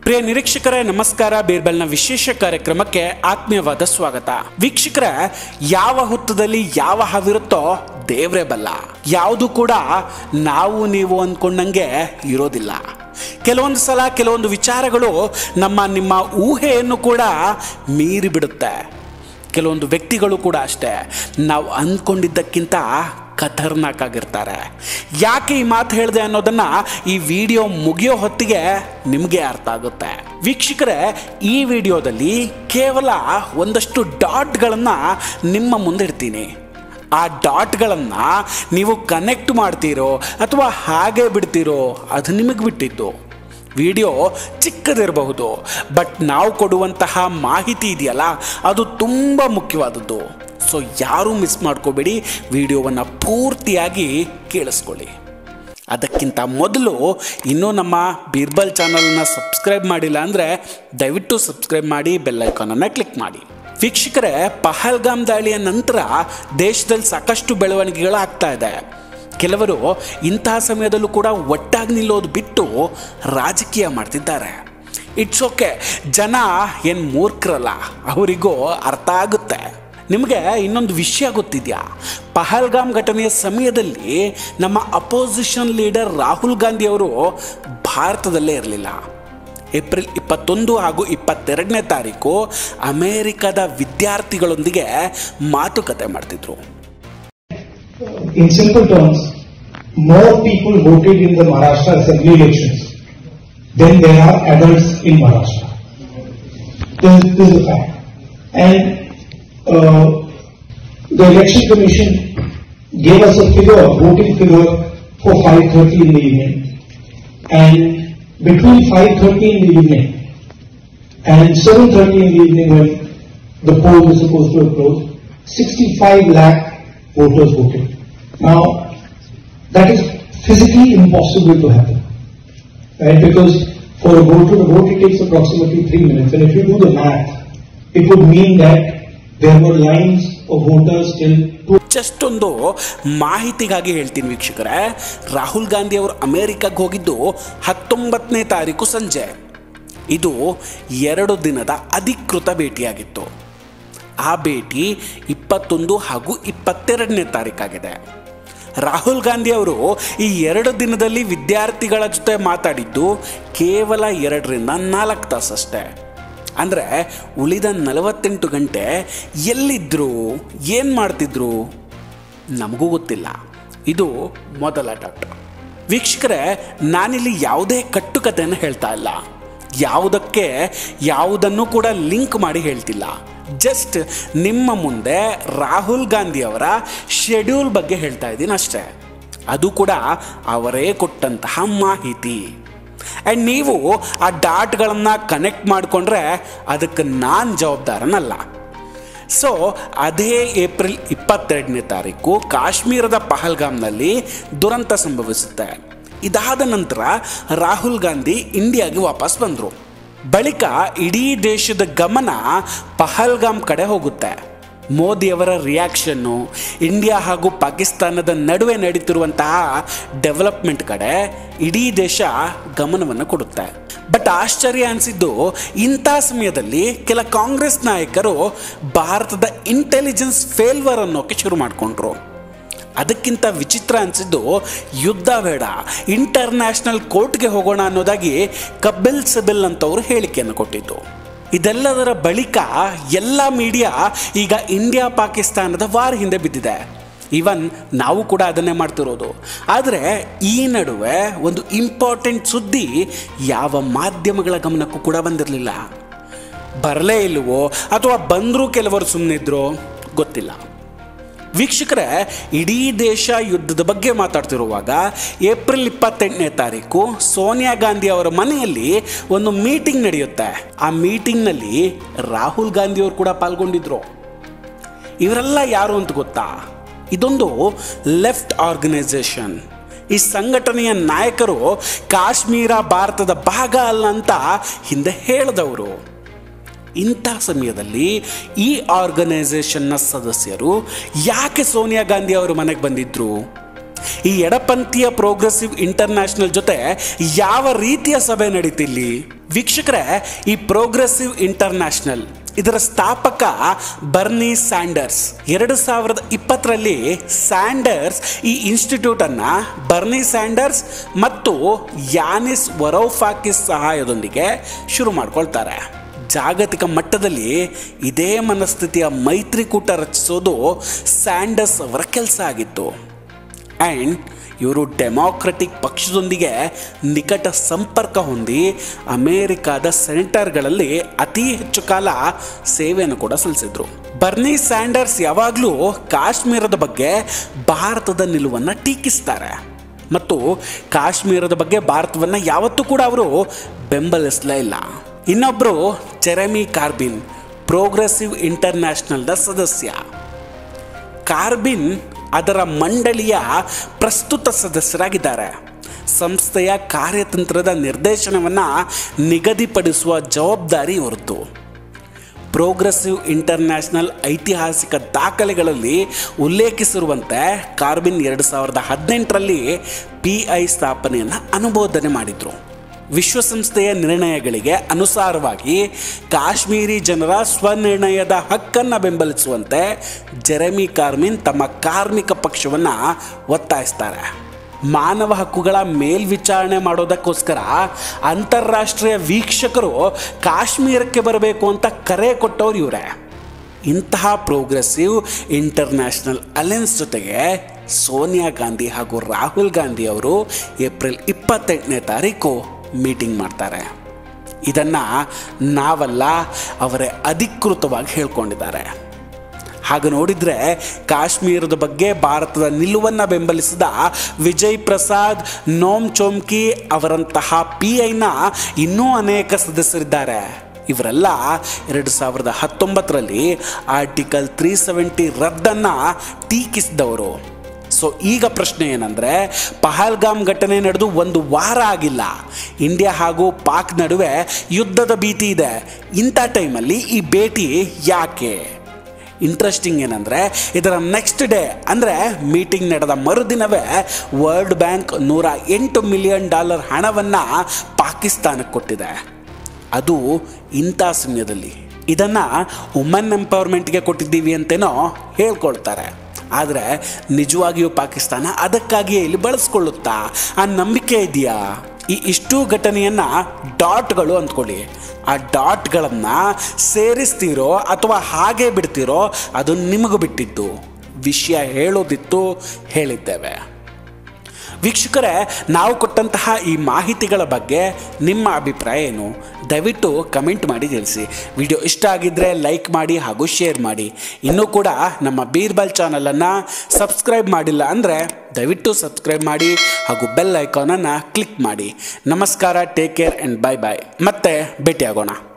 ಪ್ರಿಯ ನಿರೀಕ್ಷಕರೇ ನಮಸ್ಕಾರ. ಬೀರ್ಬಲ್ನ ವಿಶೇಷ ಕಾರ್ಯಕ್ರಮಕ್ಕೆ ಆತ್ಮೀಯವಾದ ಸ್ವಾಗತ. ವೀಕ್ಷಕರೇ, ಯಾವ ಹೊತ್ತದಲ್ಲಿ ಯಾವ ಹಾವಿರುತ್ತೋ ದೇವ್ರೇ ಬಲ್ಲ. ಯಾವುದು ಕೂಡ ನಾವು ನೀವು ಅಂದ್ಕೊಂಡಂಗೆ ಇರೋದಿಲ್ಲ. ಕೆಲವೊಂದು ಸಲ ಕೆಲವೊಂದು ವಿಚಾರಗಳು ನಿಮ್ಮ ಊಹೆಯನ್ನು ಕೂಡ ಮೀರಿ ಬಿಡುತ್ತೆ. ಕೆಲವೊಂದು ವ್ಯಕ್ತಿಗಳು ಕೂಡ ಅಷ್ಟೇ, ನಾವು ಅಂದ್ಕೊಂಡಿದ್ದಕ್ಕಿಂತ ಖತರ್ನಾಕ್ ಆಗಿರ್ತಾರೆ. ಯಾಕೆ ಈ ಮಾತು ಹೇಳಿದೆ ಅನ್ನೋದನ್ನ ಈ ವಿಡಿಯೋ ಮುಗಿಯೋ ಹೊತ್ತಿಗೆ ನಿಮಗೆ ಅರ್ಥ ಆಗುತ್ತೆ. ವೀಕ್ಷಕರೇ, ಈ ವಿಡಿಯೋದಲ್ಲಿ ಕೇವಲ ಒಂದಷ್ಟು ಡಾಟ್ಗಳನ್ನು ನಿಮ್ಮ ಮುಂದೆ ಇಡ್ತೀನಿ. ಆ ಡಾಟ್ಗಳನ್ನು ನೀವು ಕನೆಕ್ಟ್ ಮಾಡ್ತೀರೋ ಅಥವಾ ಹಾಗೆ ಬಿಡ್ತೀರೋ ಅದು ನಿಮಗೆ ಬಿಟ್ಟಿದ್ದು. ವಿಡಿಯೋ ಚಿಕ್ಕದಿರಬಹುದು, ಬಟ್ ನಾವು ಕೊಡುವಂತಹ ಮಾಹಿತಿ ಇದೆಯಲ್ಲ ಅದು ತುಂಬ ಮುಖ್ಯವಾದದ್ದು. ಸೊ ಯಾರೂ ಮಿಸ್ ಮಾಡ್ಕೋಬೇಡಿ, ವಿಡಿಯೋವನ್ನು ಪೂರ್ತಿಯಾಗಿ ಕೇಳಿಸ್ಕೊಳ್ಳಿ. ಅದಕ್ಕಿಂತ ಮೊದಲು ಇನ್ನೂ ನಮ್ಮ ಬೀರ್ಬಲ್ ಚಾನಲನ್ನು ಸಬ್ಸ್ಕ್ರೈಬ್ ಮಾಡಿಲ್ಲ ಅಂದರೆ ದಯವಿಟ್ಟು ಸಬ್ಸ್ಕ್ರೈಬ್ ಮಾಡಿ, ಬೆಲ್ ಐಕಾನನ್ನು ಕ್ಲಿಕ್ ಮಾಡಿ. ವೀಕ್ಷಕರೇ, ಪಹಲ್ಗಾಮ್ ದಾಳಿಯ ನಂತರ ದೇಶದಲ್ಲಿ ಸಾಕಷ್ಟು ಬೆಳವಣಿಗೆಗಳಾಗ್ತಾ ಇದೆ. ಕೆಲವರು ಇಂತಹ ಸಮಯದಲ್ಲೂ ಕೂಡ ಒಟ್ಟಾಗಿ ನಿಲ್ಲೋದು ಬಿಟ್ಟು ರಾಜಕೀಯ ಮಾಡ್ತಿದ್ದಾರೆ. ಇಟ್ಸ್ ಓಕೆ, ಜನ ಏನು ಮೂರ್ಖರಲ್ಲ, ಅವರಿಗೂ ಅರ್ಥ ಆಗುತ್ತೆ. ನಿಮಗೆ ಇನ್ನೊಂದು ವಿಷಯ ಗೊತ್ತಿದೆಯಾ? ಪಹಲ್ಗಾಮ್ ಘಟನೆಯ ಸಮಯದಲ್ಲಿ ನಮ್ಮ ಅಪೋಸಿಷನ್ ಲೀಡರ್ ರಾಹುಲ್ ಗಾಂಧಿ ಅವರು ಭಾರತದಲ್ಲೇ ಇರಲಿಲ್ಲ. ಏಪ್ರಿಲ್ 21 ಹಾಗೂ 22ನೇ ತಾರೀಕು ಅಮೆರಿಕದ ವಿದ್ಯಾರ್ಥಿಗಳೊಂದಿಗೆ ಮಾತುಕತೆ ಮಾಡ್ತಿದ್ರು. In simple terms, more people voted in the Maharashtra Assembly elections than there are adults in Maharashtra. This is a fact. And the Election Commission gave us a figure, voting figure for 5:30 in the evening. And between 5:30 in the evening and 7:30 in the evening, when the poll was supposed to have closed, 65 lakh voters voted. Now, that is physically impossible to happen, right? Because for a voter to vote, it takes approximately 3 minutes. And if you do the math, it would mean that there were lines of voters till... just ಒಂದು ಮಾಹಿತಿಗಾಗಿ ಹೇಳ್ತೀನಿ ವೀಕ್ಷಕರೇ, ರಾಹುಲ್ ಗಾಂಧಿ ಅವರು ಅಮೆರಿಕಕ್ಕೆ ಹೋಗಿದ್ದು 19ನೇ ತಾರೀಕು ಸಂಜೆ. ಇದು 2 ದಿನದ ಅಧಿಕೃತ ಭೇಟಿಯಾಗಿತ್ತು. ಆ ಭೇಟಿ 21 ಹಾಗೂ 22ನೇ ತಾರೀಕಾಗಿದೆ. ರಾಹುಲ್ ಗಾಂಧಿ ಅವರು ಈ 2 ದಿನದಲ್ಲಿ ವಿದ್ಯಾರ್ಥಿಗಳ ಜೊತೆ ಮಾತಾಡಿದ್ದು ಕೇವಲ 2 ರಿಂದ 4 ತಾಸಷ್ಟೇ. ಅಂದರೆ ಉಳಿದ 48 ಗಂಟೆ ಎಲ್ಲಿದ್ದರು, ಏನು ಮಾಡ್ತಿದ್ರು ನಮಗೂ ಗೊತ್ತಿಲ್ಲ. ಇದು ಮೊದಲ ಡಾಟ್. ವೀಕ್ಷಕರೇ, ನಾನಿಲ್ಲಿ ಯಾವುದೇ ಕಟ್ಟುಕತೆಯನ್ನು ಹೇಳ್ತಾ ಇಲ್ಲ, ಯಾವುದಕ್ಕೆ ಯಾವುದನ್ನು ಕೂಡ ಲಿಂಕ್ ಮಾಡಿ ಹೇಳ್ತಿಲ್ಲ. ಜಸ್ಟ್ ನಿಮ್ಮ ಮುಂದೆ ರಾಹುಲ್ ಗಾಂಧಿ ಅವರ ಶೆಡ್ಯೂಲ್ ಬಗ್ಗೆ ಹೇಳ್ತಾ ಇದ್ದೀನಿ ಅಷ್ಟೇ. ಅದು ಕೂಡ ಅವರೇ ಕೊಟ್ಟಂತಹ ಮಾಹಿತಿ. ಆ್ಯಂಡ್ ನೀವು ಆ ಡಾಟ್ಗಳನ್ನು ಕನೆಕ್ಟ್ ಮಾಡಿಕೊಂಡ್ರೆ ಅದಕ್ಕೆ ನಾನು ಜವಾಬ್ದಾರನಲ್ಲ. ಸೊ ಅದೇ ಏಪ್ರಿಲ್ 22ನೇ ತಾರೀಕು ಕಾಶ್ಮೀರದ ಪಹಲ್ಗಾಮ್ನಲ್ಲಿ ದುರಂತ ಸಂಭವಿಸುತ್ತೆ. ಇದಾದ ನಂತರ ರಾಹುಲ್ ಗಾಂಧಿ ಇಂಡಿಯಾಗೆ ವಾಪಸ್ ಬಂದರು. ಬಳಿಕ ಇಡೀ ದೇಶದ ಗಮನ ಪಹಲ್ಗಾಮ್ ಕಡೆ ಹೋಗುತ್ತೆ. ಮೋದಿಯವರ ರಿಯಾಕ್ಷನ್ನು, ಇಂಡಿಯಾ ಹಾಗೂ ಪಾಕಿಸ್ತಾನದ ನಡುವೆ ನಡೀತಿರುವಂತಹ ಡೆವಲಪ್ಮೆಂಟ್ ಕಡೆ ಇಡೀ ದೇಶ ಗಮನವನ್ನು ಕೊಡುತ್ತೆ. ಬಟ್ ಆಶ್ಚರ್ಯ ಅನಿಸಿದ್ದು, ಇಂಥ ಸಮಯದಲ್ಲಿ ಕೆಲ ಕಾಂಗ್ರೆಸ್ ನಾಯಕರು ಭಾರತದ ಇಂಟೆಲಿಜೆನ್ಸ್ ಫೇಲ್ವರ್ ಅನ್ನೋಕೆ ಶುರು ಮಾಡಿಕೊಂಡ್ರು. ಅದಕ್ಕಿಂತ ವಿಚಿತ್ರ ಅನಿಸಿದ್ದು, ಯುದ್ಧ ಬೇಡ, ಇಂಟರ್ನ್ಯಾಷನಲ್ ಕೋರ್ಟ್ಗೆ ಹೋಗೋಣ ಅನ್ನೋದಾಗಿ ಕಪಿಲ್ ಸಿಬಲ್ ಅಂತವರು ಹೇಳಿಕೆಯನ್ನು ಕೊಟ್ಟಿದ್ದು. ಇದೆಲ್ಲದರ ಬಳಿಕ ಎಲ್ಲ ಮೀಡಿಯಾ ಈಗ ಇಂಡಿಯಾ ಪಾಕಿಸ್ತಾನದ ವಾರ್ ಹಿಂದೆ ಬಿದ್ದಿದೆ. ಈವನ್ ನಾವು ಕೂಡ ಅದನ್ನೇ ಮಾಡ್ತಿರೋದು. ಆದರೆ ಈ ನಡುವೆ ಒಂದು ಇಂಪಾರ್ಟೆಂಟ್ ಸುದ್ದಿ ಯಾವ ಮಾಧ್ಯಮಗಳ ಗಮನಕ್ಕೂ ಕೂಡ ಬಂದಿರಲಿಲ್ಲ. ಬರಲೇ ಇಲ್ಲವೋ ಅಥವಾ ಬಂದರೂ ಕೆಲವರು ಸುಮ್ಮನಿದ್ರೋ ಗೊತ್ತಿಲ್ಲ. ವೀಕ್ಷಕರೇ, ಇಡೀ ದೇಶ ಯುದ್ಧದ ಬಗ್ಗೆ ಮಾತಾಡ್ತಿರುವಾಗ ಏಪ್ರಿಲ್ 28ನೇ ತಾರೀಕು ಸೋನಿಯಾ ಗಾಂಧಿ ಅವರ ಮನೆಯಲ್ಲಿ ಒಂದು ಮೀಟಿಂಗ್ ನಡೆಯುತ್ತೆ. ಆ ಮೀಟಿಂಗ್ನಲ್ಲಿ ರಾಹುಲ್ ಗಾಂಧಿ ಅವರು ಕೂಡ ಪಾಲ್ಗೊಂಡಿದ್ರು. ಇವರೆಲ್ಲ ಯಾರು ಅಂತ ಗೊತ್ತಾ? ಇದೊಂದು ಲೆಫ್ಟ್ ಆರ್ಗನೈಸೇಷನ್. ಈ ಸಂಘಟನೆಯ ನಾಯಕರು ಕಾಶ್ಮೀರ ಭಾರತದ ಭಾಗ ಅಲ್ಲ ಅಂತ ಹಿಂದೆ ಹೇಳಿದವರು. ಇಂಥ ಸಮಯದಲ್ಲಿ ಈ ಆರ್ಗನೈಸೇಷನ್ನ ಸದಸ್ಯರು ಯಾಕೆ ಸೋನಿಯಾ ಗಾಂಧಿ ಅವರ ಮನೆಗೆ ಬಂದಿದ್ರು? ಈ ಎಡಪಂಥೀಯ ಪ್ರೋಗ್ರೆಸಿವ್ ಇಂಟರ್ನ್ಯಾಷನಲ್ ಜೊತೆ ಯಾವ ರೀತಿಯ ಸಭೆ ನಡೀತಿಲ್ಲಿ? ವೀಕ್ಷಕರೇ, ಈ ಪ್ರೋಗ್ರೆಸಿವ್ ಇಂಟರ್ನ್ಯಾಷನಲ್ ಇದರ ಸ್ಥಾಪಕ ಬರ್ನಿ ಸ್ಯಾಂಡರ್ಸ್. 2020ರಲ್ಲಿ ಸ್ಯಾಂಡರ್ಸ್ ಈ ಇನ್ಸ್ಟಿಟ್ಯೂಟ್ ಅನ್ನ ಬರ್ನಿ ಸ್ಯಾಂಡರ್ಸ್ ಮತ್ತು ಯಾನಿಸ್ ವರೌಫಾಕಿಸ್ ಸಹಾಯದೊಂದಿಗೆ ಶುರು ಮಾಡ್ಕೊಳ್ತಾರೆ. ಜಾಗತಿಕ ಮಟ್ಟದಲ್ಲಿ ಇದೇ ಮನಸ್ಥಿತಿಯ ಮೈತ್ರಿಕೂಟ ರಚಿಸೋದು ಸ್ಯಾಂಡರ್ಸ್ ಅವರ ಕೆಲಸ ಆಗಿತ್ತು. ಆ್ಯಂಡ್ ಇವರು ಡೆಮಾಕ್ರೆಟಿಕ್ ಪಕ್ಷದೊಂದಿಗೆ ನಿಕಟ ಸಂಪರ್ಕ ಹೊಂದಿ ಅಮೇರಿಕಾದ ಸೆನೆಟರ್ಗಳಲ್ಲಿ ಅತಿ ಹೆಚ್ಚು ಕಾಲ ಸೇವೆಯನ್ನು ಕೂಡ ಸಲ್ಲಿಸಿದ್ರು. ಬರ್ನಿ ಸ್ಯಾಂಡರ್ಸ್ ಯಾವಾಗಲೂ ಕಾಶ್ಮೀರದ ಬಗ್ಗೆ ಭಾರತದ ನಿಲುವನ್ನು ಟೀಕಿಸ್ತಾರೆ ಮತ್ತು ಕಾಶ್ಮೀರದ ಬಗ್ಗೆ ಭಾರತವನ್ನು ಯಾವತ್ತೂ ಕೂಡ ಅವರು ಬೆಂಬಲಿಸಲೇ ಇಲ್ಲ. ಇನ್ನೊಬ್ಬರು ಜೆರೆಮಿ ಕಾರ್ಬಿನ್, ಪ್ರೋಗ್ರೆಸಿವ್ ಇಂಟರ್ನ್ಯಾಷನಲ್ದ ಸದಸ್ಯ. ಕಾರ್ಬಿನ್ ಅದರ ಮಂಡಳಿಯ ಪ್ರಸ್ತುತ ಸದಸ್ಯರಾಗಿದ್ದಾರೆ. ಸಂಸ್ಥೆಯ ಕಾರ್ಯತಂತ್ರದ ನಿರ್ದೇಶನವನ್ನು ನಿಗದಿಪಡಿಸುವ ಜವಾಬ್ದಾರಿ ಹೊರತು. ಪ್ರೋಗ್ರೆಸಿವ್ ಇಂಟರ್ನ್ಯಾಷನಲ್ ಐತಿಹಾಸಿಕ ದಾಖಲೆಗಳಲ್ಲಿ ಉಲ್ಲೇಖಿಸಿರುವಂತೆ ಕಾರ್ಬಿನ್ 2018ರಲ್ಲಿ PI ಸ್ಥಾಪನೆಯನ್ನು ಅನುಮೋದನೆ ಮಾಡಿದರು. ವಿಶ್ವಸಂಸ್ಥೆಯ ನಿರ್ಣಯಗಳಿಗೆ ಅನುಸಾರವಾಗಿ ಕಾಶ್ಮೀರಿ ಜನರ ಸ್ವನಿರ್ಣಯದ ಹಕ್ಕನ್ನು ಬೆಂಬಲಿಸುವಂತೆ ಜೆರೆಮಿ ಕಾರ್ಬಿನ್ ತಮ್ಮ ಕಾರ್ಮಿಕ ಪಕ್ಷವನ್ನು ಒತ್ತಾಯಿಸ್ತಾರೆ. ಮಾನವ ಹಕ್ಕುಗಳ ಮೇಲ್ವಿಚಾರಣೆ ಮಾಡೋದಕ್ಕೋಸ್ಕರ ಅಂತಾರಾಷ್ಟ್ರೀಯ ವೀಕ್ಷಕರು ಕಾಶ್ಮೀರಕ್ಕೆ ಬರಬೇಕು ಅಂತ ಕರೆ ಕೊಟ್ಟವ್ರು ಇವರೇ. ಇಂತಹ ಪ್ರೋಗ್ರೆಸಿವ್ ಇಂಟರ್ನ್ಯಾಷನಲ್ ಅಲಯನ್ಸ್ ಜೊತೆಗೆ ಸೋನಿಯಾ ಗಾಂಧಿ ಹಾಗೂ ರಾಹುಲ್ ಗಾಂಧಿ ಅವರು ಏಪ್ರಿಲ್ 28ನೇ ತಾರೀಕು ಮೀಟಿಂಗ್ ಮಾಡ್ತಾರೆ. ಇದನ್ನು ನಾವಲ್ಲ, ಅವರೇ ಅಧಿಕೃತವಾಗಿ ಹೇಳ್ಕೊಂಡಿದ್ದಾರೆ. ಹಾಗೆ ನೋಡಿದರೆ ಕಾಶ್ಮೀರದ ಬಗ್ಗೆ ಭಾರತದ ನಿಲುವನ್ನು ಬೆಂಬಲಿಸಿದ ವಿಜಯ್ ಪ್ರಸಾದ್, ನೋಮ್ ಚೋಮ್ಕಿ ಅವರಂತಹ PIನ ಇನ್ನೂ ಅನೇಕ ಸದಸ್ಯರಿದ್ದಾರೆ. ಇವರೆಲ್ಲ 2019ರಲ್ಲಿ ಆರ್ಟಿಕಲ್ 370 ರದ್ದನ್ನು ಟೀಕಿಸಿದವರು. ಸೊ ಈಗ ಪ್ರಶ್ನೆ ಏನಂದರೆ, ಪಹಲ್ಗಾಮ್ ಘಟನೆ ನಡೆದು 1 ವಾರ ಆಗಿಲ್ಲ. ಇಂಡಿಯಾ ಹಾಗೂ ಪಾಕ್ ನಡುವೆ ಯುದ್ಧದ ಭೀತಿ ಇದೆ. ಇಂಥ ಟೈಮಲ್ಲಿ ಈ ಭೇಟಿ ಯಾಕೆ? ಇಂಟ್ರೆಸ್ಟಿಂಗ್ ಏನಂದರೆ, ಇದರ ನೆಕ್ಸ್ಟ್ ಡೇ ಅಂದರೆ ಮೀಟಿಂಗ್ ನಡೆದ ಮರುದಿನವೇ ವರ್ಲ್ಡ್ ಬ್ಯಾಂಕ್ $108 ಮಿಲಿಯನ್ ಹಣವನ್ನು ಪಾಕಿಸ್ತಾನಕ್ಕೆ ಕೊಟ್ಟಿದೆ. ಅದು ಇಂಥ ಸಮಯದಲ್ಲಿ. ಇದನ್ನು ವುಮೆನ್ ಎಂಪವರ್ಮೆಂಟ್ಗೆ ಕೊಟ್ಟಿದ್ದೀವಿ ಅಂತೇನೋ ಹೇಳ್ಕೊಳ್ತಾರೆ. ಆದರೆ ನಿಜವಾಗಿಯೂ ಪಾಕಿಸ್ತಾನ ಅದಕ್ಕಾಗಿಯೇ ಇಲ್ಲಿ ಬಳಸ್ಕೊಳ್ಳುತ್ತಾ? ಆ ನಂಬಿಕೆ ಇದೆಯಾ? ಇಷ್ಟೂ ಘಟನೆಯನ್ನು ಡಾಟ್ಗಳು ಅಂದ್ಕೊಳ್ಳಿ. ಆ ಡಾಟ್ಗಳನ್ನು ಸೇರಿಸ್ತೀರೋ ಅಥವಾ ಹಾಗೆ ಬಿಡ್ತೀರೋ ಅದು ನಿಮಗೂ ಬಿಟ್ಟಿದ್ದು. ವಿಷಯ ಹೇಳೋದಿತ್ತು, ಹೇಳಿದ್ದೇವೆ. ವೀಕ್ಷಕರೇ, ನಾವು ಕೊಟ್ಟಂತಹ ಈ ಮಾಹಿತಿಗಳ ಬಗ್ಗೆ ನಿಮ್ಮ ಅಭಿಪ್ರಾಯ ಏನು? ದಯವಿಟ್ಟು ಕಮೆಂಟ್ ಮಾಡಿ ತಿಳಿಸಿ. ವಿಡಿಯೋ ಇಷ್ಟ ಆಗಿದ್ದರೆ ಲೈಕ್ ಮಾಡಿ ಹಾಗೂ ಶೇರ್ ಮಾಡಿ. ಇನ್ನೂ ಕೂಡ ನಮ್ಮ ಬೀರ್ಬಲ್ ಚಾನಲನ್ನು ಸಬ್ಸ್ಕ್ರೈಬ್ ಮಾಡಿಲ್ಲ ಅಂದರೆ ದಯವಿಟ್ಟು ಸಬ್ಸ್ಕ್ರೈಬ್ ಮಾಡಿ ಹಾಗೂ ಬೆಲ್ ಐಕಾನನ್ನು ಕ್ಲಿಕ್ ಮಾಡಿ. ನಮಸ್ಕಾರ, take care and bye bye. ಮತ್ತೆ ಭೇಟಿಯಾಗೋಣ.